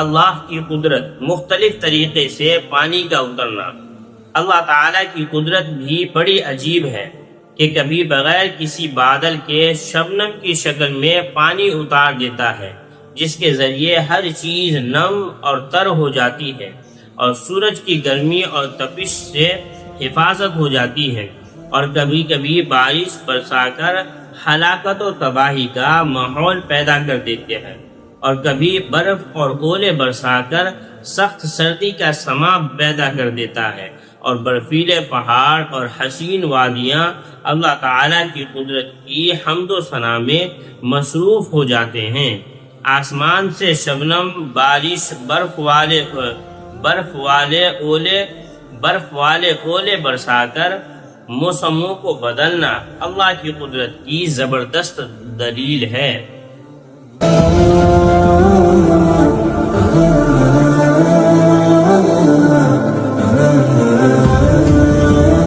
اللہ کی قدرت، مختلف طریقے سے پانی کا اترنا۔ اللہ تعالیٰ کی قدرت بھی بڑی عجیب ہے کہ کبھی بغیر کسی بادل کے شبنم کی شکل میں پانی اتار دیتا ہے، جس کے ذریعے ہر چیز نم اور تر ہو جاتی ہے اور سورج کی گرمی اور تپش سے حفاظت ہو جاتی ہے، اور کبھی کبھی بارش برسا کر ہلاکت و تباہی کا ماحول پیدا کر دیتے ہیں، اور کبھی برف اور اولے برسا کر سخت سردی کا سما پیدا کر دیتا ہے، اور برفیلے پہاڑ اور حسین وادیاں اللہ تعالیٰ کی قدرت کی حمد و ثنا میں مصروف ہو جاتے ہیں۔ آسمان سے شبنم، بارش، برف والے اولے برسا کر موسموں کو بدلنا اللہ کی قدرت کی زبردست دلیل ہے۔